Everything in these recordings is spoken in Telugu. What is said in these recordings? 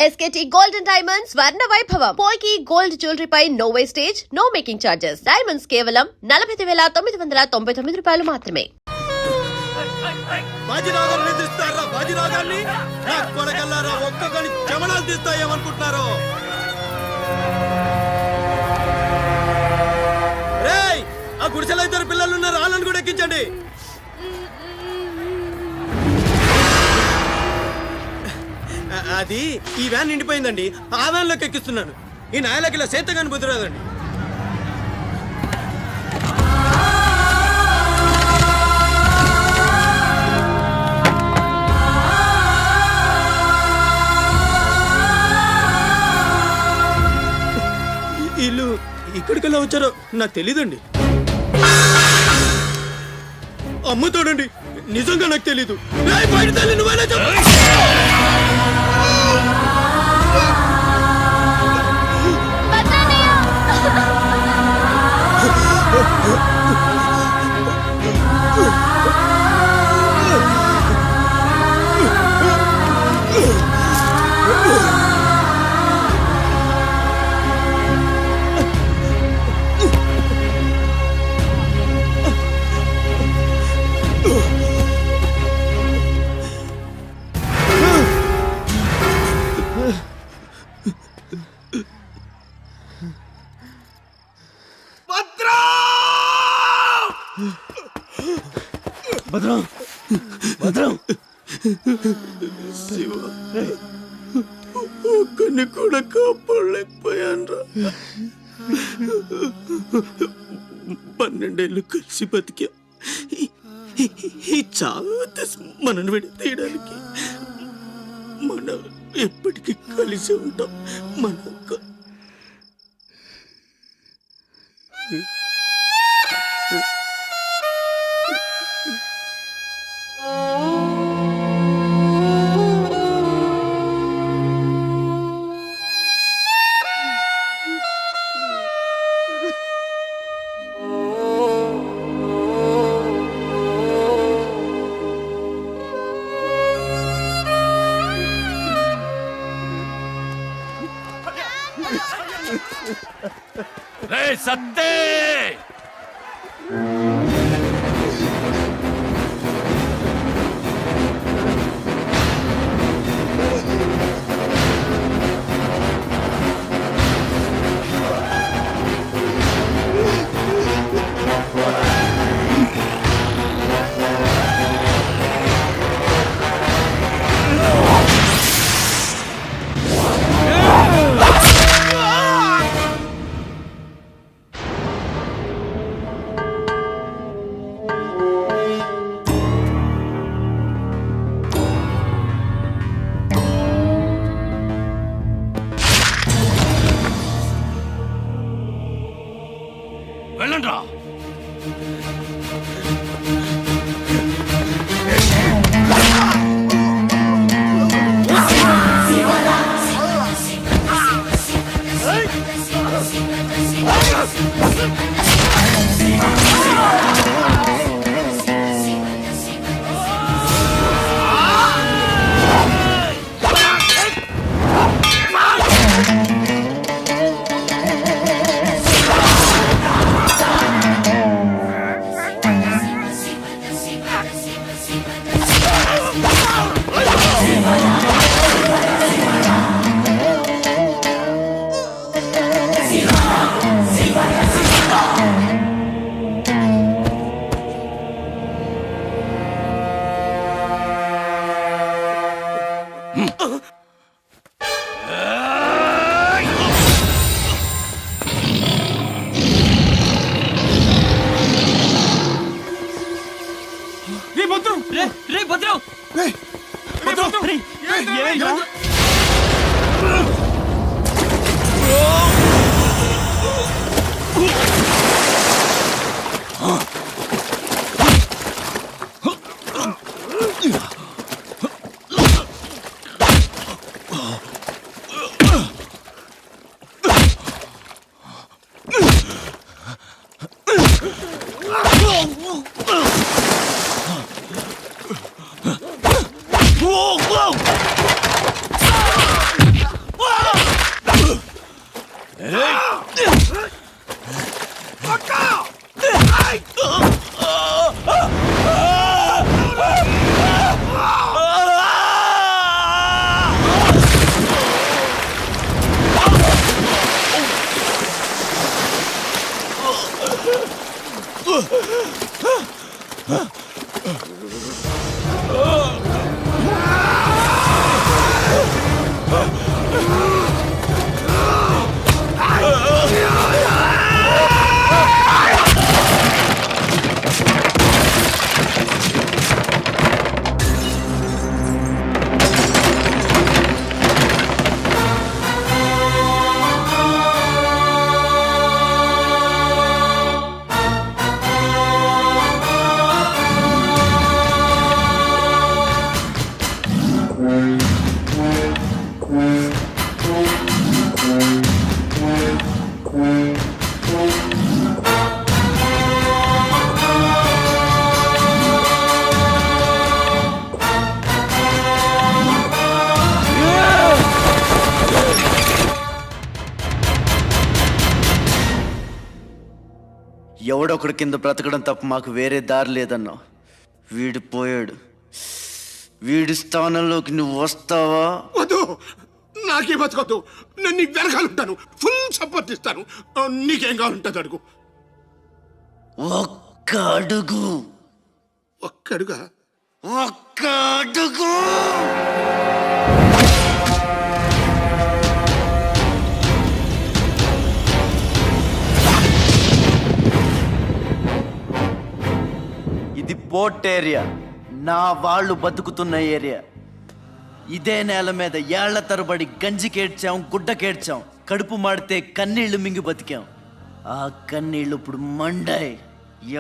SKT Gold and Diamonds Swarna Vaibhavam. Polki Gold Jewelry pi no wastage, no making charges. Diamonds కేవలం 45,999 రూపాయలు మాత్రమే. బాజిరాగాన్ని నిద్రిస్తారా? బాజిరాగాన్ని నా కొడకల్లారా ఒక్కొక్కని చెమడాలు తీస్తాయేమనుకుంటున్నారు? రేయ్, ఆ గుడిసెలో ఇద్దరు పిల్లలు ఉన్నారు, వాళ్ళని కూడా ఎక్కించండి. అది ఈ వ్యాన్ నిండిపోయిందండి, ఆ వ్యాన్లోకి ఎక్కిస్తున్నాను. ఈ నాయలకి ఇలా సేతగాని బుద్ధిరాదండి. వీళ్ళు ఇక్కడికెళ్ళా వచ్చారో నాకు తెలీదండి. అమ్మ చూడండి, నిజంగా నాకు తెలీదు. బయట తల్లి నువ్వైనా చెప్పు. భద్రం, భద్రం, శివ, ఒక్కని కూడా కాపాడలేకపోయాన్రా. 12 ఏళ్ళు కలిసి బతికా. ఈ చావు మనను విడతీయడానికి మనం ఎప్పటికీ కలిసి ఉంటాం. మన సత్తే ఎవడొకడు కింద బ్రతకడం తప్ప మాకు వేరే దారి లేదన్నా. వీడు పోయాడు. వీడి స్థానంలోకి నువ్వు వస్తావా? వద్దు, నాకే బతకొద్దు. నేను నీకు వెనకాలంటాను, ఫుల్ సపోర్ట్ ఇస్తాను. నీకేం కావాలంటుంది అడుగు. ఒక్క అడుగు. ఒక్కడుగా? ఒక్క అడుగు. ఇది పోర్ట్ ఏరియా, నా వాళ్ళు బతుకుతున్న ఏరియా. ఇదే నేల మీద ఏళ్ల తరబడి గంజికేడ్చాం, గుడ్డకేడ్చాం, కడుపు మాడితే కన్నీళ్లు మింగి బతికాం. ఆ కన్నీళ్లు ఇప్పుడు మండాయి.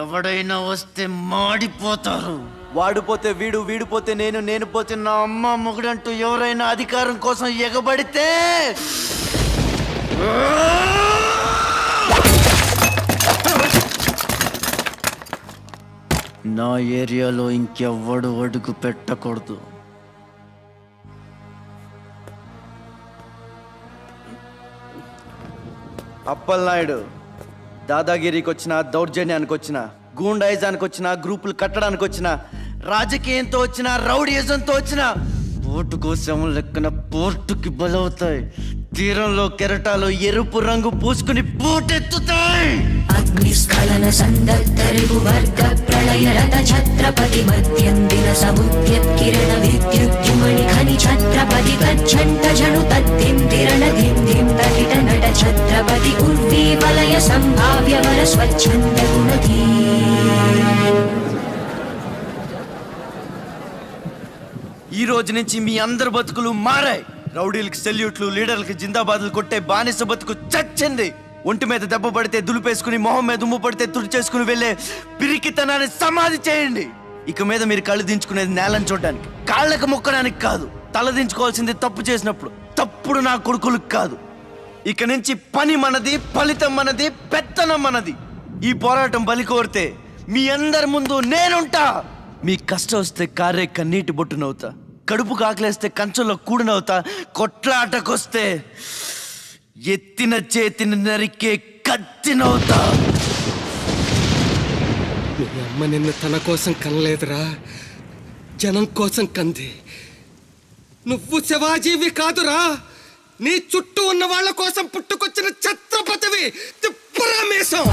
ఎవడైనా వస్తే మాడిపోతారు. వాడిపోతే వీడు, వీడిపోతే నేను, నేను పోతే నా అమ్మ మొగుడంటూ ఎవరైనా అధికారం కోసం ఎగబడితే నా ఏరియాలో ఇంకెవ్వడు అడుగు పెట్టకూడదు. అప్పలనాయుడు దాదాగిరికి వచ్చిన, దౌర్జన్యానికి వచ్చిన, గూండాయిజానికి వచ్చిన, గ్రూపులు కట్టడానికి వచ్చిన, రాజకీయంతో వచ్చిన, రౌడీయిజంతో వచ్చిన ఓటు కోసం లెక్కన పోర్టుకి బలవుతాయి. తీరంలో కెరటాలు ఎరుపు రంగు పూసుకుని పోటెత్తుతాయి. అగ్నిస్ఖలన సందగ్ధరిపు వర్గ ప్రళయ రథ ఛత్రపతి మధ్యందిన సముద్యత్కిరణ విద్యుద్యుమణి ఖని ఛత్రపతి గచ్చంట జను తద్దిం తిరణ దిం తకిట నట ఛత్రపతి ఉర్వీ వలయ సంభావ్య వర స్వచ్ఛంద గుణధీ. ఈ రోజు నుంచి మీ అందరి బతుకులు మారాయి. రౌడీలకు సెల్యూట్లు, లీడర్లకు జిందాబాదులు కొట్టే బానిస బతుకు చచ్చింది. ఒంటి మీద దెబ్బ పడితే దులిపేసుకుని, మొహం మీద ఉమ్ము పడితే తుడిచేసుకుని వెళ్ళే పిరికితనాన్ని సమాధి చేయండి. ఇక మీద మీరు కళ్ళు దించుకునేది నేలను చూడడానికి, కాళ్ళకు మొక్కడానికి కాదు. తల దించుకోవాల్సింది తప్పు చేసినప్పుడు, తప్పుడు నా కొడుకులకు కాదు. ఇక నుంచి పని మనది, ఫలితం మనది, పెత్తనం మనది. ఈ పోరాటం బలి కోరితే మీ అందరి ముందు నేనుంటా. మీ కష్టం వస్తే కారే కన్నీటి బొట్టునవుతా, కడుపు కాకలేస్తే కంచంలో కూడినవుతా, కొట్లాటకొస్తే ఎత్తిన చేతిని నరికే కత్తినవుతా. మీ అమ్మ నిన్ను తన కోసం కనలేదురా, జనం కోసం కంది. నువ్వు శివాజీవి కాదురా, నీ చుట్టూ ఉన్న వాళ్ళ కోసం పుట్టుకొచ్చిన ఛత్రపతివి. తిప్పురామేశం.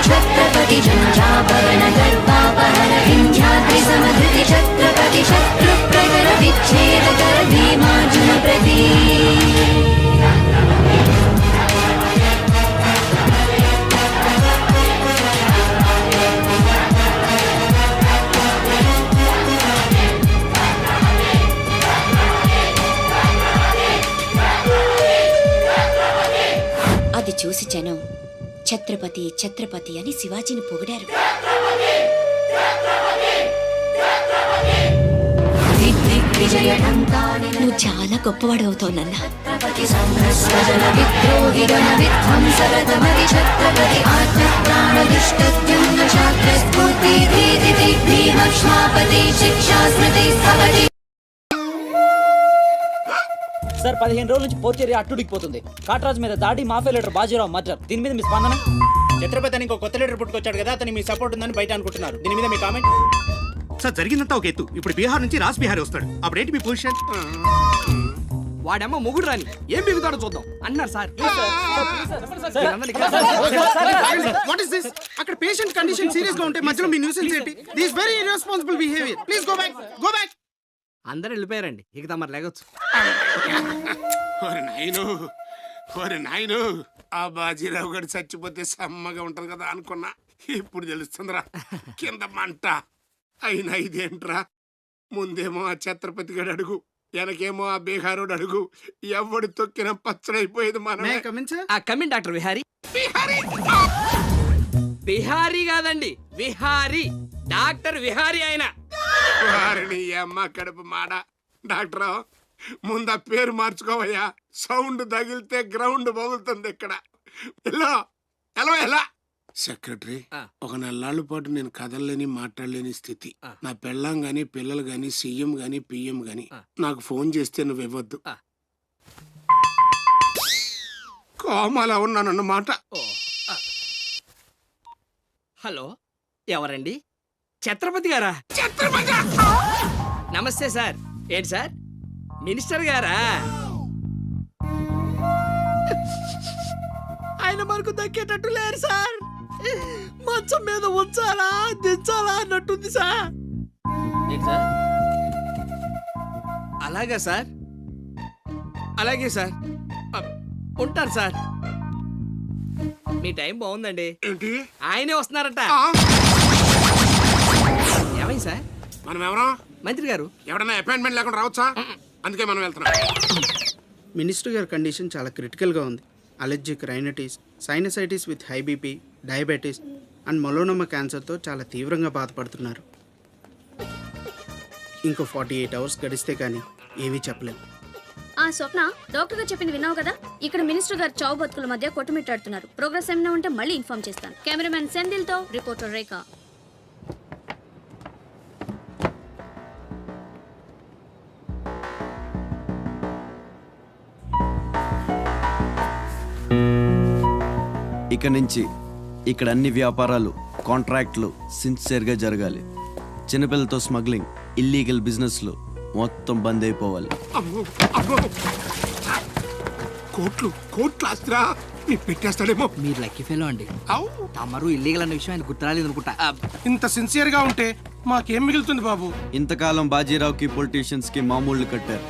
ఛత్రపతి జనజాపరణ గర్భాపహర వింధ్యాద్రి సమధృతి ఛత్రపతి శత్రు ప్రకర విచ్ఛేదకర భీమార్జున ప్రతి. అది చూసి జనం ఛత్రపతి ఛత్రపతి అని శివాజీని పొగిడారు. నువ్వు చాలా గొప్పవాడు అవుతావు నాన్న. సార్ 15 రోజుల నుంచి పోర్ట్ ఏరియా అట్టుడికిపోతుంది. కాట్రాజ్ మీద దాడి, మాఫియా లీడర్ బాజీరావు మర్డర్. దీని మీద మీ స్పందన? ఛత్రపతి అని ఇంకో కొత్త లీడర్ పుట్టుకొచ్చాడు కదా, అతని మీ సపోర్ట్ ఉందని బయట అనుకుంటున్నారు. దీని మీద మీ కామెంట్? సార్ జరిగిందంతా ఒక ఎత్తు. ఇప్పుడు బీహార్ నుంచి రాజ్ బిహారీ వస్తాడు. అప్పుడేంటి మీ పొజిషన్? వాడమ్మ మొగుడు రాని ఏం బిగుతాడో చూద్దాం అన్నారు సార్. What is this? అక్కడ పేషెంట్ కండిషన్ సీరియస్ గా ఉంటే మధ్యలో మీ న్యూసెన్స్ ఏంటి? This very irresponsible behaviour. Please go back, go back. అందరూ వెళ్ళిపోయారండి, ఇక తమరు లేగొచ్చు. ఓరి నాయను, ఆ బాజీరావు గారు చచ్చిపోతే సమ్మగా ఉంటది కదా అనుకున్నా. ఇప్పుడు తెలుస్తుందిరా కింద మంట. అయినా ఇదేంట్రా, ముందేమో ఆ ఛత్రపతి గడు అడుగు, వెనకేమో ఆ బీహారోడు అడుగు. ఎవడు తొక్కిన పచ్చడైపోయేది మనమే. Come in doctor Vihari. బిహారీ కాదండి, విహారీ. డాక్టర్ విహారీ ఆయన. వారిని అమ్మ కడుపు మాడ. డాక్టర్ ముందు ఆ పేరు మార్చుకోవయ్యా. సౌండ్ తగిలితే గ్రౌండ్ బగులుతుంది ఇక్కడ. ఎలా సెక్రటరీ, ఒక 4 నాళ్ళ పాటు నేను కదలలేని మాట్లాడలేని స్థితి. నా పెళ్ళాం గాని పిల్లలు గాని సీఎం గాని పిఎం గాని నాకు ఫోన్ చేస్తే నువ్వు ఇవ్వద్దు. కోమాలా ఉన్నానన్నమాట. హలో, ఎవరండి? ఛత్రపతి గారా? నమస్తే సార్. ఏంటి సార్, మినిస్టర్ గారా? ఆయన మనకు దక్కేటట్టు లేరు సార్. మంచం మీద ఉంచాలా దించాలా అన్నట్టుంది సార్. ఏంటి సార్? అలాగా సార్, అలాగే సార్. ఉంటారు సార్. మీ టైం బాగుందండి. ఏంటి? ఆయనే వస్తున్నారట. ఏమైంది సార్? మనం ఎవరో మంత్రి గారు. ఎవడన్నా అపాయింట్మెంట్ లేకుండా రావచ్చా? అందుకే మనం వెళ్తున్నాం. మినిస్టర్ గారి కండిషన్ చాలా క్రిటికల్గా ఉంది. Allergic rhinitis, sinusitis with high BP, diabetes and melanoma క్యాన్సర్తో చాలా తీవ్రంగా బాధపడుతున్నారు. ఇంకో 48 అవర్స్ గడిస్తే కానీ ఏమీ చెప్పలేము. స్వప్న, డాక్టర్ గారు చెప్పింది విన్నావు కదా? ఇక్కడ మినిస్టర్ గారు చావు బతుకుల మధ్య కొట్టుమిట్టాడుతున్నారు. ప్రోగ్రెస్ ఏమైనా ఉంటే మళ్ళీ ఇన్ఫార్మ్ చేస్తాను. కెమెరామెన్ సెంధిల్ తో రిపోర్టర్ రేఖ. ఇక నుంచి ఇక్కడ అన్ని వ్యాపారాలు, కాంట్రాక్ట్లు సిన్సియర్గా జరగాలి. చిన్నపిల్లలతో స్మగ్లింగ్, ఇల్లీగల్ బిజినెస్లు మొత్తం బంద్ అయిపోవాలి. కోట్లు ఆస్తిరా పెట్టేస్తాడేమో. మీరు లక్కీ ఫెలో అండి. తమరు ఇల్లీగల్ అన్న విషయం ఆయన గుర్తురాలేదు అనుకుంటా. ఇంత సిన్సియర్గా ఉంటే మాకేం మిగులుతుంది బాబు? ఇంతకాలం బాజీరావుకి పొలిటీషియన్స్కి మామూళ్ళు కట్టారు.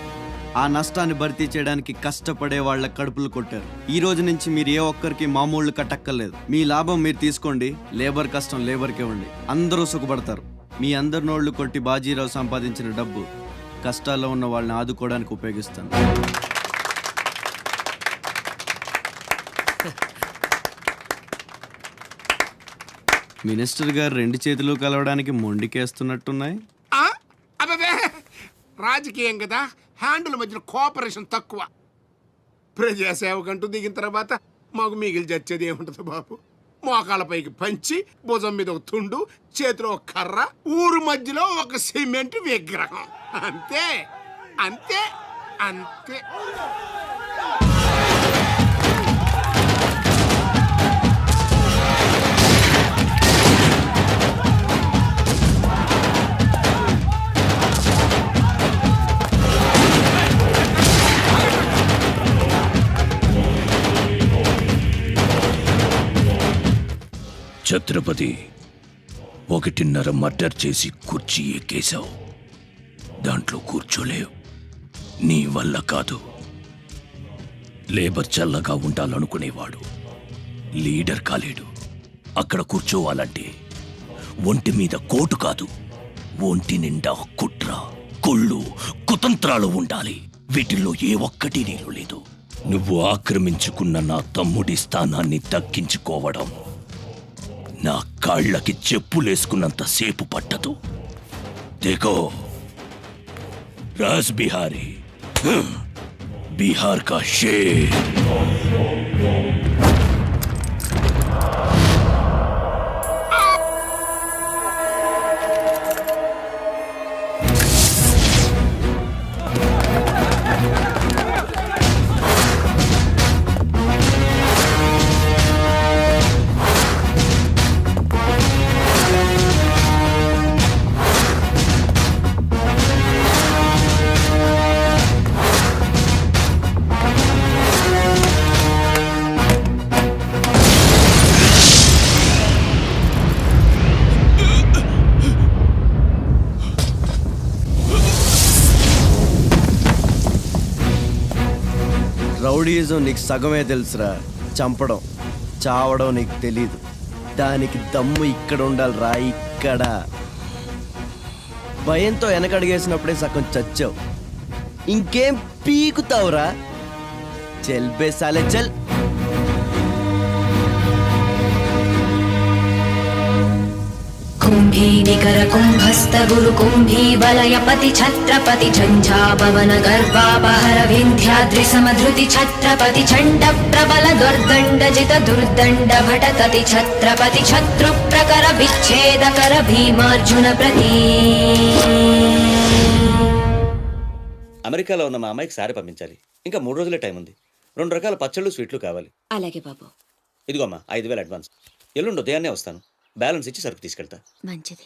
ఆ నష్టాన్ని భర్తీ చేయడానికి కష్టపడే వాళ్ళ కడుపులు కొట్టారు. ఈ రోజు నుంచి మీరు ఏ ఒక్కరికి మామూళ్ళు కట్టక్కర్లేదు. మీ లాభం మీరు తీసుకోండి, లేబర్ కష్టం లేబర్కి ఇవ్వండి. అందరూ సుఖపడతారు. మీ అందరి నోళ్లు కొట్టి బాజీరావు సంపాదించిన డబ్బు కష్టాల్లో ఉన్న వాళ్ళని ఆదుకోవడానికి ఉపయోగిస్తాను. మినిస్టర్ గారు 2 చేతులు కలవడానికి మొండికేస్తున్నట్టున్నాయి. అబ్బే, రాజకీయం కదా, హ్యాండిల్ మధ్యన కోఆపరేషన్ తక్కువ. ప్రజాసేవకంటూ దిగిన తర్వాత మాకు మిగిలి చచ్చేది ఏముంటుంది బాబు? మోకాళ్ళ పైకి పంచి, భుజం మీద ఒక తుండు, చేతిలో ఒక కర్ర, ఊరు మధ్యలో ఒక సిమెంట్ విగ్రహం. అంతే అంతే అంతే. ఛత్రపతి, 1.5 మర్డర్ చేసి కుర్చీ ఎక్కేశావు. దాంట్లో కూర్చోలేవు. నీ వల్ల కాదు. లేబర్ చల్లగా ఉండాలనుకునేవాడు లీడర్ కాలేడు. అక్కడ కూర్చోవాలంటే ఒంటి మీద కోటు కాదు, ఒంటి నిండా కుట్ర, కుళ్ళు, కుతంత్రాలు ఉండాలి. వీటిల్లో ఏ ఒక్కటి నీరు లేదు. నువ్వు ఆక్రమించుకున్న నా తమ్ముడి స్థానాన్ని దక్కించుకోవడం నా కాళ్ళకి చెప్పులేసుకున్నంత సేపు పట్టదు. देखो राज बिहारी, बिहार का शेर. రౌడీజం నీకు సగమే తెలుసురా. చంపడం, చావడం నీకు తెలీదు. దానికి దమ్ము ఇక్కడ ఉండాలిరా, ఇక్కడ. భయంతో వెనకడిగేసినప్పుడే సగం చచ్చావు. ఇంకేం పీకుతావురా? చల్ బే సాలే చల్. కుంభ कुम्भी निकर कुम्भस्थ गुरु कुम्भी वलय पति छत्रपति झञ्झापवन गर्वापहर विन्ध्याद्रि समधृति छत्रपति चण्ड प्रबल दुर्दण्ड जित दुर्दण्ड भटतति छत्रपति शत्रु प्रकर विच्छेदकर भीमार्जुन प्रती అమెరికాలో ఉన్న మా అమ్మాయికి సారీ పంపించాలి. ఇంకా 3 రోజులే టైం ఉంది. 2 రకాల పచ్చళ్ళు స్వీట్లు కావాలి. అలాగే బాబు. ఇదిగో అమ్మా 5,000 అడ్వాన్స్. ఎల్లుండి ఉదయాన్నే వస్తాను. బ్యాలెన్స్ ఇచ్చి సరుకు తీసుకెళ్తా. మంచిది.